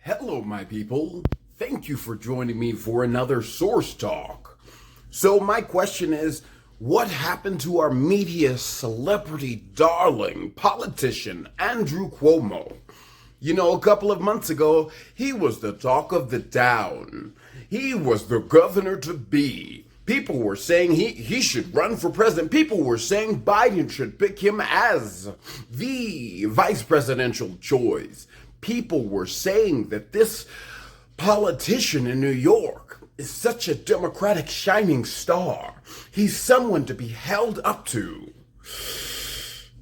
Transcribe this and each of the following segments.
Hello, my people. Thank you for joining me for another Source Talk. So my question is, what happened to our media celebrity darling politician, Andrew Cuomo? You know, a couple of months ago, he was the talk of the town. He was the governor to be. People were saying he should run for president. People were saying Biden should pick him as the vice presidential choice. People were saying that this politician in New York is such a Democratic shining star. He's someone to be held up to.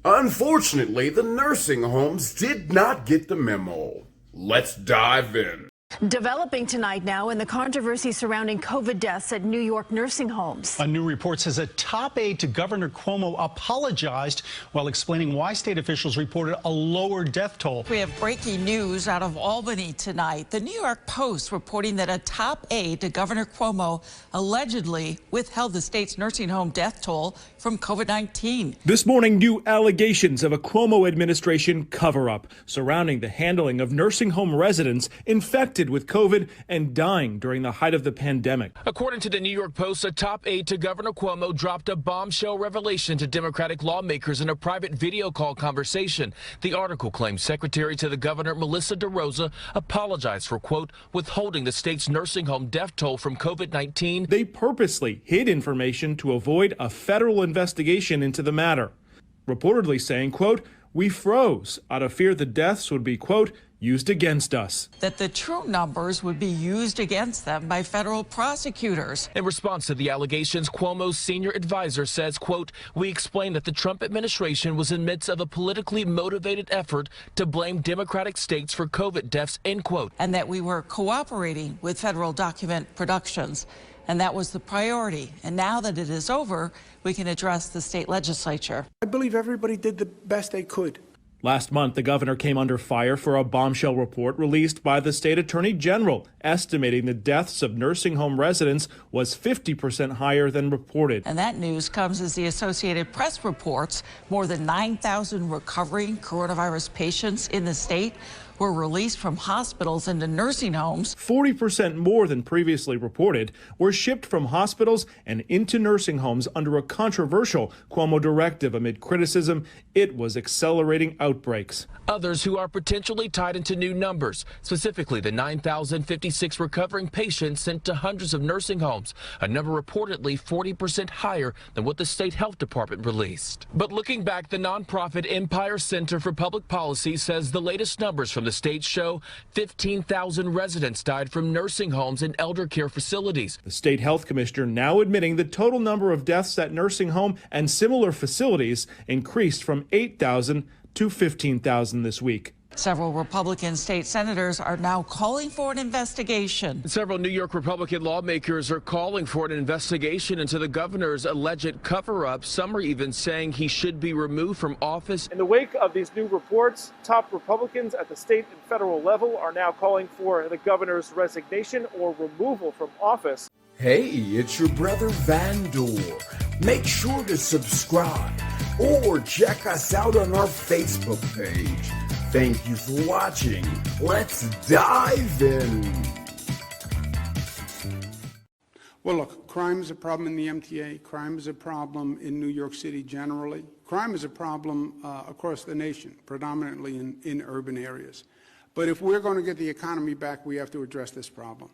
Unfortunately, the nursing homes did not get the memo. Let's dive in. Developing tonight now in the controversy surrounding COVID deaths at New York nursing homes. A new report says a top aide to Governor Cuomo apologized while explaining why state officials reported a lower death toll. We have breaking news out of Albany tonight. The New York Post reporting that a top aide to Governor Cuomo allegedly withheld the state's nursing home death toll from COVID-19. This morning, new allegations of a Cuomo administration cover-up surrounding the handling of nursing home residents infected with COVID and dying during the height of the pandemic. According to the New York Post, a top aide to Governor Cuomo dropped a bombshell revelation to Democratic lawmakers in a private video call conversation. The article claims Secretary to the Governor, Melissa DeRosa, apologized for, quote, withholding the state's nursing home death toll from COVID-19. They purposely hid information to avoid a federal investigation into the matter, reportedly saying, quote, we froze out of fear the deaths would be, quote, used against us. That the true numbers would be used against them by federal prosecutors. In response to the allegations, Cuomo's senior advisor says, quote, we explained that the Trump administration was in the midst of a politically motivated effort to blame Democratic states for COVID deaths, end quote. And that we were cooperating with federal document productions. And that was the priority. And now that it is over, we can address the state legislature. I believe everybody did the best they could. Last month, the governor came under fire for a bombshell report released by the state attorney general, estimating the deaths of nursing home residents was 50% higher than reported. And that news comes as the Associated Press reports more than 9,000 recovering coronavirus patients in the state were released from hospitals into nursing homes. 40% more than previously reported were shipped from hospitals and into nursing homes under a controversial Cuomo directive amid criticism it was accelerating outbreaks. Others who are potentially tied into new numbers, specifically the 9,056 recovering patients sent to hundreds of nursing homes, a number reportedly 40% higher than what the state health department released. But looking back, the nonprofit Empire Center for Public Policy says the latest numbers from the state show 15,000 residents died from nursing homes and elder care facilities. The state health commissioner now admitting the total number of deaths at nursing home and similar facilities increased from 8,000 to 15,000 this week. Several Republican state senators are now calling for an investigation. Several New York Republican lawmakers are calling for an investigation into the governor's alleged cover-up. Some are even saying he should be removed from office. In the wake of these new reports, top Republicans at the state and federal level are now calling for the governor's resignation or removal from office. Hey, it's your brother Van Door. Make sure to subscribe or check us out on our Facebook page. Thank you for watching. Let's dive in. Well, look, crime is a problem in the MTA. Crime is a problem in New York City generally. Crime is a problem across the nation, predominantly in urban areas. But if we're going to get the economy back, we have to address this problem.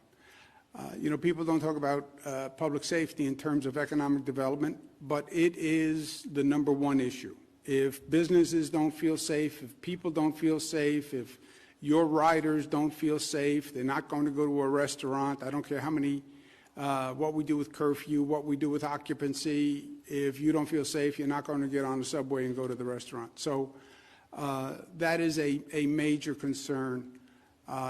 People don't talk about public safety in terms of economic development, but it is the number one issue. If businesses don't feel safe, if people don't feel safe, if your riders don't feel safe, they're not going to go to a restaurant. I don't care how many, what we do with curfew, what we do with occupancy. If you don't feel safe, you're not going to get on the subway and go to the restaurant. So that is a major concern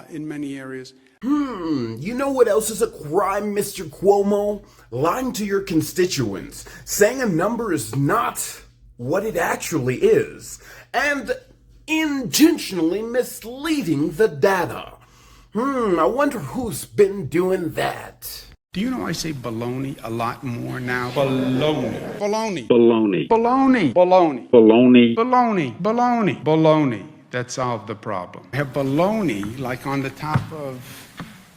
in many areas. You know what else is a crime, Mr. Cuomo? Lying to your constituents, saying a number is not what it actually is, and intentionally misleading the data. I wonder who's been doing that. Do you know I say baloney a lot more now? Baloney. Baloney. Baloney. Baloney. Baloney. Baloney. Baloney. Baloney. Baloney. that solved the problem. I have baloney like on the top of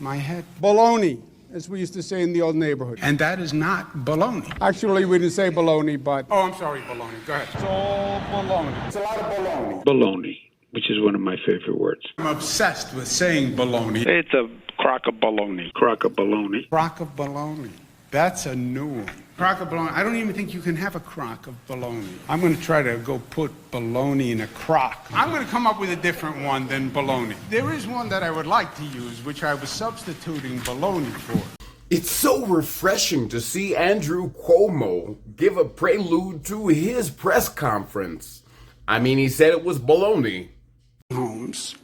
my head. Baloney, as we used to say in the old neighborhood. And that is not baloney. Actually, we didn't say baloney, but... Oh, I'm sorry, baloney. Go ahead. It's all baloney. It's a lot of baloney. Baloney, which is one of my favorite words. I'm obsessed with saying baloney. It's a crock of baloney. Crock of baloney. Crock of baloney. That's a new one. Crock of baloney. I don't even think you can have a crock of baloney. I'm going to try to go put baloney in a crock. I'm going to come up with a different one than baloney. There is one that I would like to use, which I was substituting baloney for. It's so refreshing to see Andrew Cuomo give a prelude to his press conference. I mean, he said it was baloney. Homes.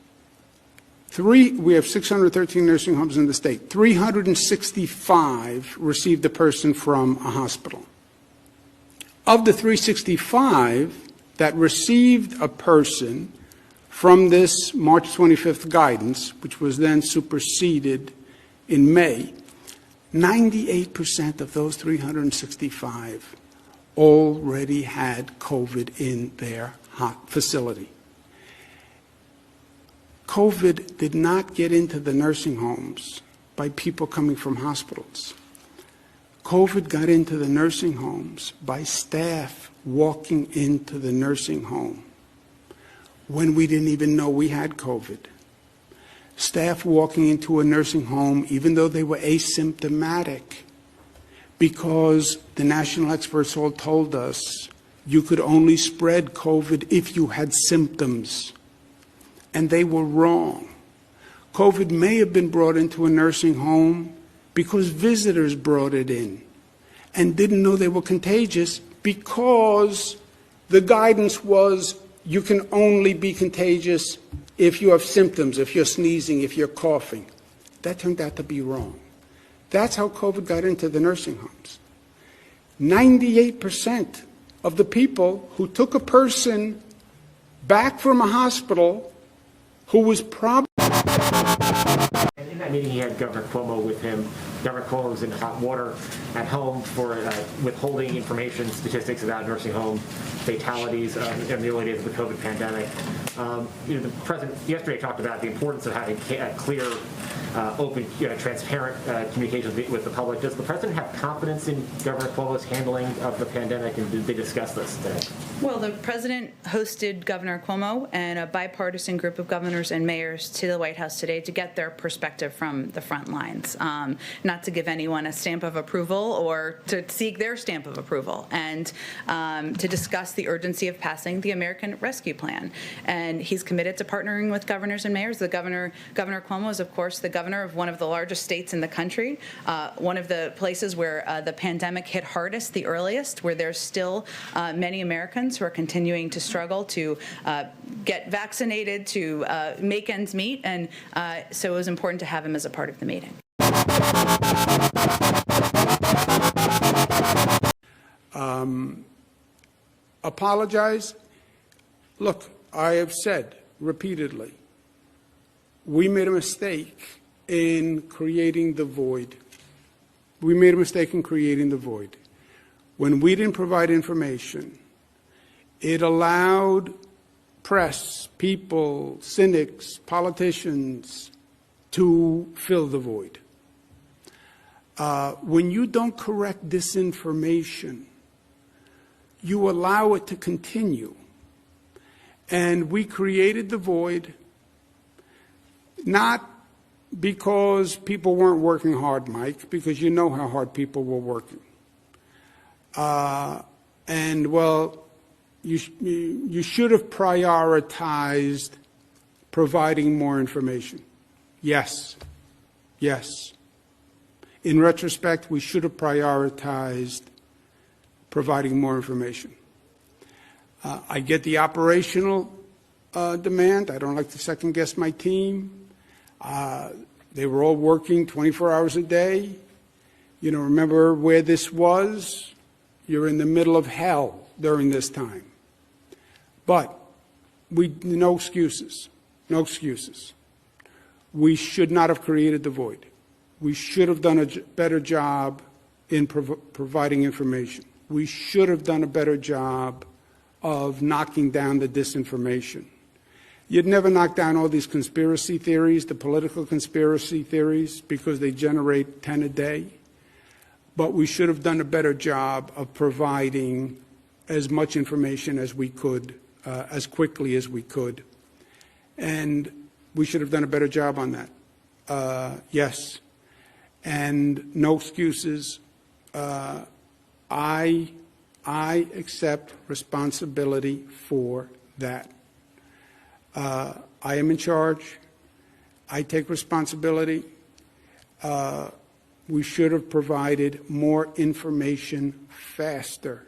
We have 613 nursing homes in the state. 365 received a person from a hospital. Of the 365 that received a person from this March 25th guidance, which was then superseded in May, 98% of those 365 already had COVID in their facility. COVID did not get into the nursing homes by people coming from hospitals. COVID got into the nursing homes by staff walking into the nursing home when we didn't even know we had COVID. Staff walking into a nursing home even though they were asymptomatic, because the national experts all told us you could only spread COVID if you had symptoms. And they were wrong. COVID may have been brought into a nursing home because visitors brought it in and didn't know they were contagious, because the guidance was you can only be contagious if you have symptoms, if you're sneezing, if you're coughing. That turned out to be wrong. That's how COVID got into the nursing homes. 98% of the people who took a person back from a hospital who was probably... In that meeting, he had Governor Cuomo with him. Governor Cuomo was in hot water at home for withholding information, statistics about nursing home fatalities in the early days of the COVID pandemic. The president yesterday talked about the importance of having clear, open, transparent communications with the public. Does the president have confidence in Governor Cuomo's handling of the pandemic, and did they discuss this today? Well, the president hosted Governor Cuomo and a bipartisan group of governors and mayors to the White House today to get their perspective from the front lines, not to give anyone a stamp of approval or to seek their stamp of approval, and to discuss the urgency of passing the American Rescue Plan. And he's committed to partnering with governors and mayors. Governor Cuomo is, of course, the governor of one of the largest states in the country, one of the places where the pandemic hit hardest, the earliest, where there's still many Americans who are continuing to struggle to get vaccinated, to make ends meet, and so it was important to have him as a part of the meeting. Apologize? Look, I have said repeatedly, we made a mistake in creating the void. We made a mistake in creating the void. When we didn't provide information, it allowed press, people, cynics, politicians to fill the void. When you don't correct disinformation, you allow it to continue. And we created the void not because people weren't working hard, Mike, because you know how hard people were working. And, well, you should have prioritized providing more information. Yes. Yes. In retrospect, we should have prioritized providing more information. I get the operational demand. I don't like to second guess my team. They were all working 24 hours a day. Remember where this was? You're in the middle of hell during this time. But no excuses. No excuses. We should not have created the void. We should have done a better job in providing information. We should have done a better job of knocking down the disinformation. You'd never knock down all these conspiracy theories, the political conspiracy theories, because they generate 10 a day. But we should have done a better job of providing as much information as we could, as quickly as we could. And we should have done a better job on that. Yes. And no excuses. I accept responsibility for that. I am in charge. I take responsibility. We should have provided more information faster.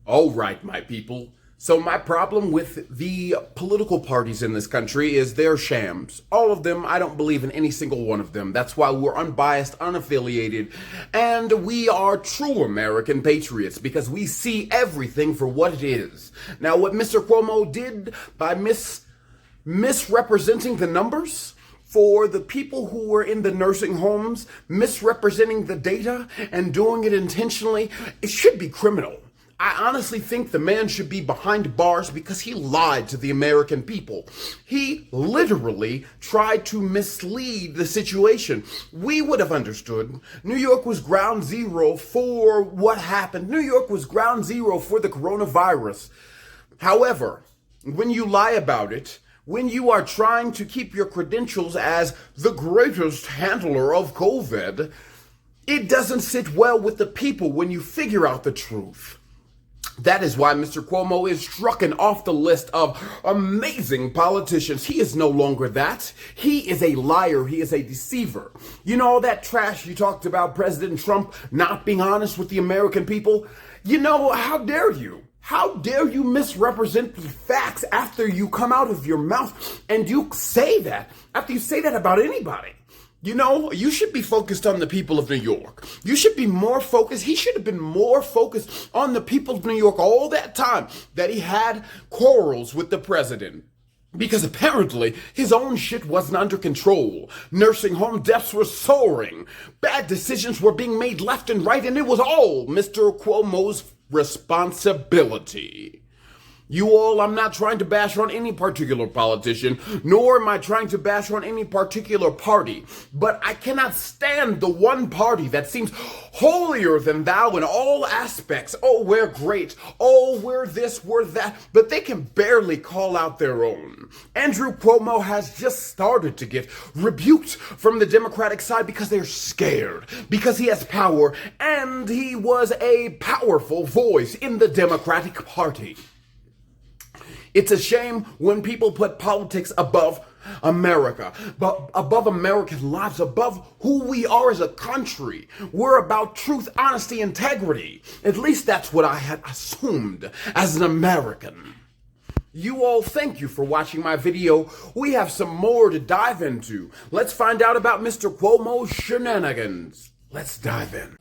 All right, my people. So my problem with the political parties in this country is they're shams. All of them. I don't believe in any single one of them. That's why we're unbiased, unaffiliated, and we are true American patriots because we see everything for what it is. Now, what Mr. Cuomo did by misrepresenting the numbers for the people who were in the nursing homes, misrepresenting the data and doing it intentionally, it should be criminal. I honestly think the man should be behind bars because he lied to the American people. He literally tried to mislead the situation. We would have understood. New York was ground zero for what happened. New York was ground zero for the coronavirus. However, when you lie about it, when you are trying to keep your credentials as the greatest handler of COVID, it doesn't sit well with the people when you figure out the truth. That is why Mr. Cuomo is stricken off the list of amazing politicians. He is no longer that. He is a liar. He is a deceiver. You know all that trash you talked about President Trump not being honest with the American people? You know, how dare you? How dare you misrepresent the facts after you come out of your mouth and you say that, after you say that about anybody? You know, you should be focused on the people of New York. You should be more focused. He should have been more focused on the people of New York all that time that he had quarrels with the president. Because apparently his own shit wasn't under control. Nursing home deaths were soaring. Bad decisions were being made left and right, and it was all Mr. Cuomo's responsibility. You all, I'm not trying to bash on any particular politician, nor am I trying to bash on any particular party, but I cannot stand the one party that seems holier than thou in all aspects. Oh, we're great. Oh, we're this, we're that, but they can barely call out their own. Andrew Cuomo has just started to get rebuked from the Democratic side because they're scared, because he has power, and he was a powerful voice in the Democratic Party. It's a shame when people put politics above America, but above American lives, above who we are as a country. We're about truth, honesty, integrity. At least that's what I had assumed as an American. You all, thank you for watching my video. We have some more to dive into. Let's find out about Mr. Cuomo's shenanigans. Let's dive in.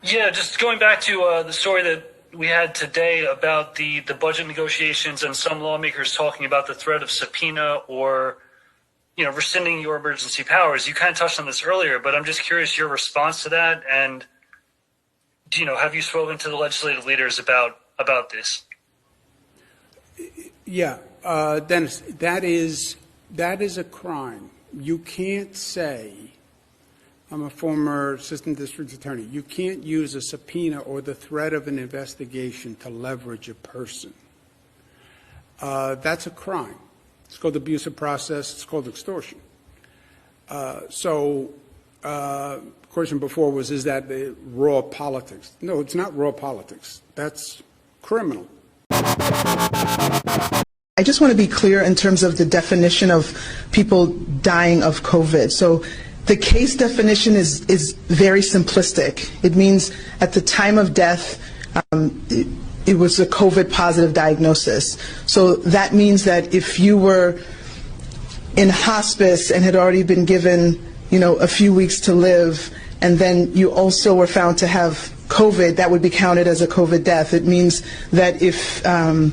Yeah, just going back to the story that we had today about the budget negotiations and some lawmakers talking about the threat of subpoena or, rescinding your emergency powers. You kind of touched on this earlier, but I'm just curious your response to that. And, have you spoken to the legislative leaders about this? Yeah, Dennis, that is a crime. You can't say, I'm a former assistant district attorney. You can't use a subpoena or the threat of an investigation to leverage a person. That's a crime. It's called abuse of process. It's called extortion. The question before was, is that the raw politics? No, it's not raw politics. That's criminal. I just want to be clear in terms of the definition of people dying of COVID. So the case definition is very simplistic. It means at the time of death, it was a COVID positive diagnosis. So that means that if you were in hospice and had already been given, a few weeks to live, and then you also were found to have COVID, that would be counted as a COVID death. It means that even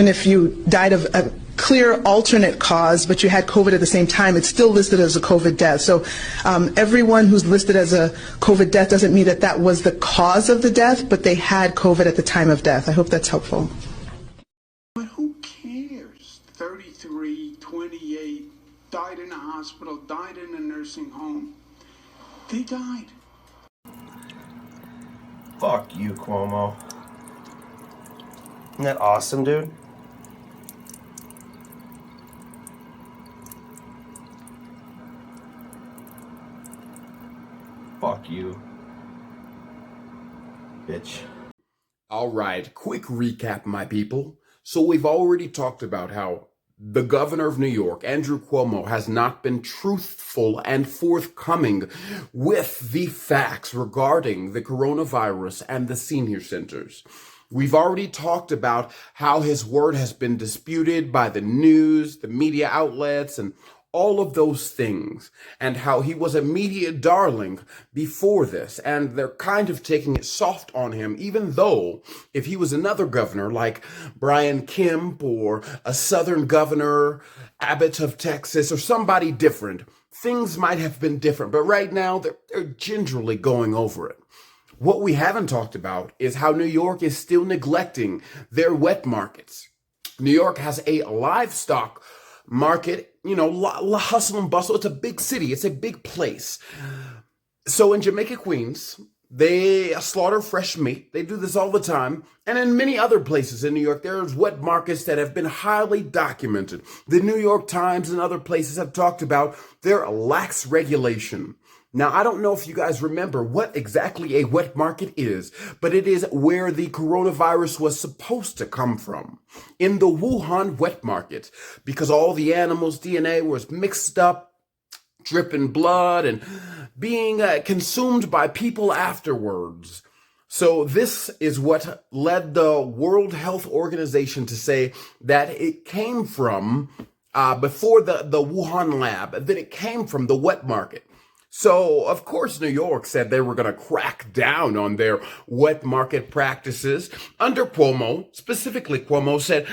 if you died of a clear alternate cause, but you had COVID at the same time, it's still listed as a COVID death. So everyone who's listed as a COVID death doesn't mean that was the cause of the death, but they had COVID at the time of death. I hope that's helpful. But who cares? died in a hospital, died in a nursing home. They died. Fuck you, Cuomo. Isn't that awesome, dude? Fuck you, bitch. All right, quick recap, my people. So we've already talked about how the governor of New York, Andrew Cuomo, has not been truthful and forthcoming with the facts regarding the coronavirus and the senior centers. We've already talked about how his word has been disputed by the news, the media outlets, and all of those things, and how he was a media darling before this, and they're kind of taking it soft on him, even though if he was another governor like Brian Kemp or a southern governor, Abbott of Texas, or somebody different, things might have been different, but right now they're gingerly going over it. What we haven't talked about is how New York is still neglecting their wet markets. New York has a livestock market, hustle and bustle. It's a big city. It's a big place. So in Jamaica, Queens, they slaughter fresh meat. They do this all the time. And in many other places in New York, there's wet markets that have been highly documented. The New York Times and other places have talked about their lax regulation. Now, I don't know if you guys remember what exactly a wet market is, but it is where the coronavirus was supposed to come from. In the Wuhan wet market, because all the animals' DNA was mixed up, dripping blood, and being consumed by people afterwards. So this is what led the World Health Organization to say that it came from, before the Wuhan lab, that it came from the wet market. So, of course, New York said they were going to crack down on their wet market practices. Under Cuomo, specifically Cuomo said,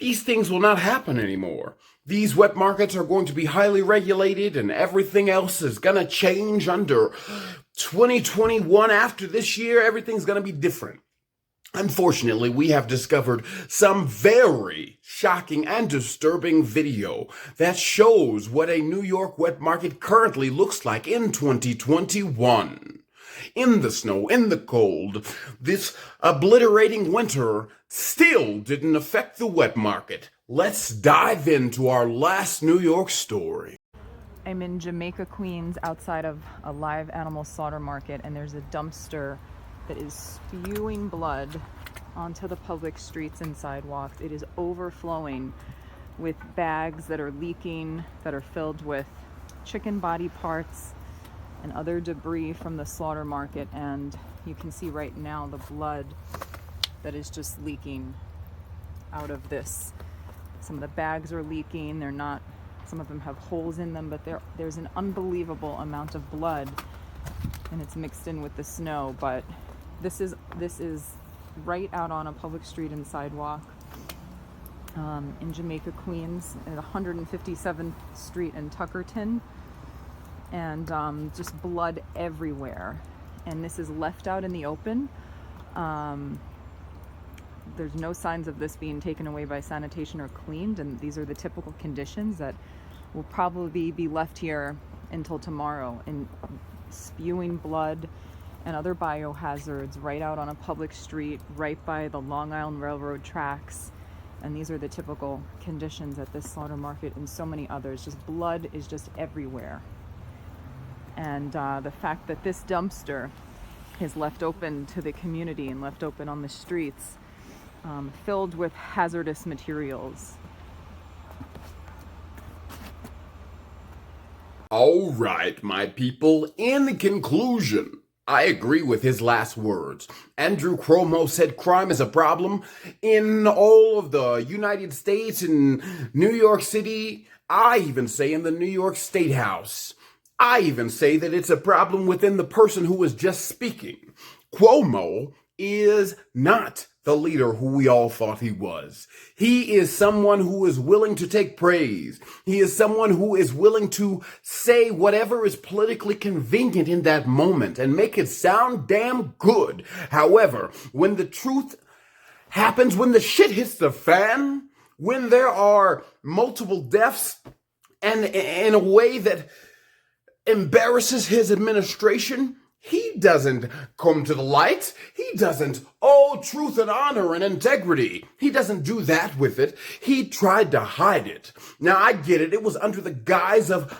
these things will not happen anymore. These wet markets are going to be highly regulated and everything else is going to change under 2021. After this year, everything's going to be different. Unfortunately, we have discovered some very shocking and disturbing video that shows what a New York wet market currently looks like in 2021. In the snow, in the cold, this obliterating winter still didn't affect the wet market. Let's dive into our last New York story. I'm in Jamaica, Queens, outside of a live animal slaughter market, and there's a dumpster that is spewing blood onto the public streets and sidewalks. It is overflowing with bags that are leaking, that are filled with chicken body parts and other debris from the slaughter market. And you can see right now the blood that is just leaking out of this. Some of the bags are leaking. They're not, some of them have holes in them, but there's an unbelievable amount of blood, and it's mixed in with the snow. But this is right out on a public street and sidewalk in Jamaica, Queens, at 157th Street in Tuckerton, and just blood everywhere. And this is left out in the open. There's no signs of this being taken away by sanitation or cleaned, and these are the typical conditions that will probably be left here until tomorrow, in spewing blood and other biohazards right out on a public street, right by the Long Island Railroad tracks. And these are the typical conditions at this slaughter market and so many others. Just blood is just everywhere. And the fact that this dumpster is left open to the community and left open on the streets, filled with hazardous materials. All right, my people, in conclusion, I agree with his last words. Andrew Cuomo said crime is a problem in all of the United States, in New York City. I even say in the New York State House. I even say that it's a problem within the person who was just speaking. Cuomo is not the leader who we all thought he was. He is someone who is willing to take praise. He is someone who is willing to say whatever is politically convenient in that moment and make it sound damn good. However, when the truth happens, when the shit hits the fan, when there are multiple deaths and in a way that embarrasses his administration, he doesn't come to the light. He doesn't, truth and honor and integrity. He doesn't do that with it. He tried to hide it. Now, I get it. It was under the guise of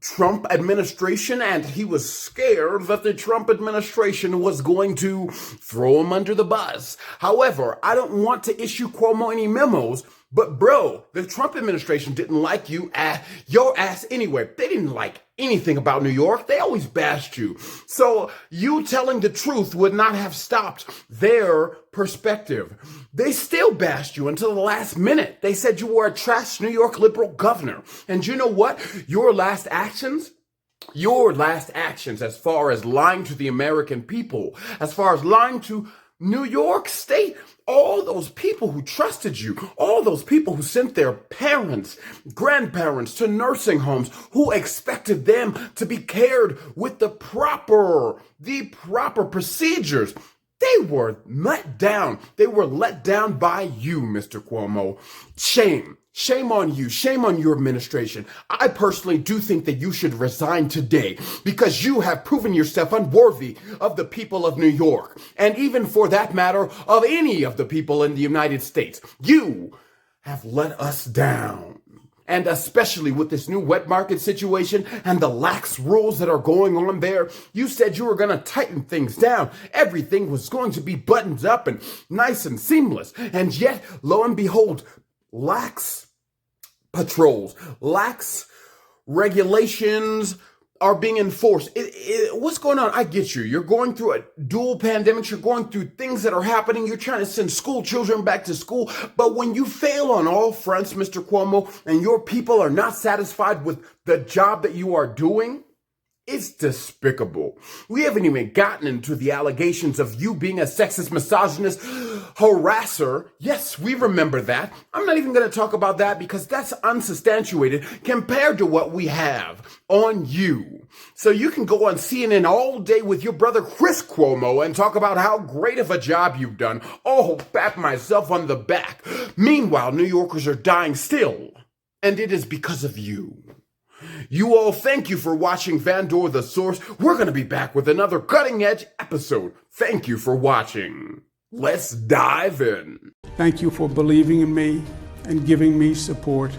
Trump administration, and he was scared that the Trump administration was going to throw him under the bus. However, I don't want to issue Cuomo any memos, but bro, the Trump administration didn't like your ass anyway. They didn't like anything about New York. They always bashed you. So you telling the truth would not have stopped their perspective. They still bashed you until the last minute. They said you were a trash New York liberal governor. And you know what? Your last actions as far as lying to the American people, as far as lying to New York State, all those people who trusted you, all those people who sent their parents, grandparents to nursing homes, who expected them to be cared with the proper procedures. They were let down. They were let down by you, Mr. Cuomo. Shame. Shame on you. Shame on your administration. I personally do think that you should resign today because you have proven yourself unworthy of the people of New York, and even for that matter, of any of the people in the United States. You have let us down. And especially with this new wet market situation and the lax rules that are going on there, you said you were going to tighten things down. Everything was going to be buttoned up and nice and seamless. And yet, lo and behold, lax patrols, lax regulations are being enforced. What's going on? I get you. You're going through a dual pandemic. You're going through things that are happening. You're trying to send school children back to school. But when you fail on all fronts, Mr. Cuomo, and your people are not satisfied with the job that you are doing, it's despicable. We haven't even gotten into the allegations of you being a sexist, misogynist harasser. Yes, we remember that. I'm not even going to talk about that because that's unsubstantiated compared to what we have on you. So you can go on CNN all day with your brother Chris Cuomo and talk about how great of a job you've done. Oh, pat myself on the back. Meanwhile, New Yorkers are dying still. And it is because of you. You all, thank you for watching Vandor the Source. We're going to be back with another cutting-edge episode. Thank you for watching. Let's dive in. Thank you for believing in me and giving me support.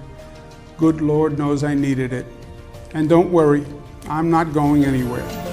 Good Lord knows I needed it. And don't worry, I'm not going anywhere.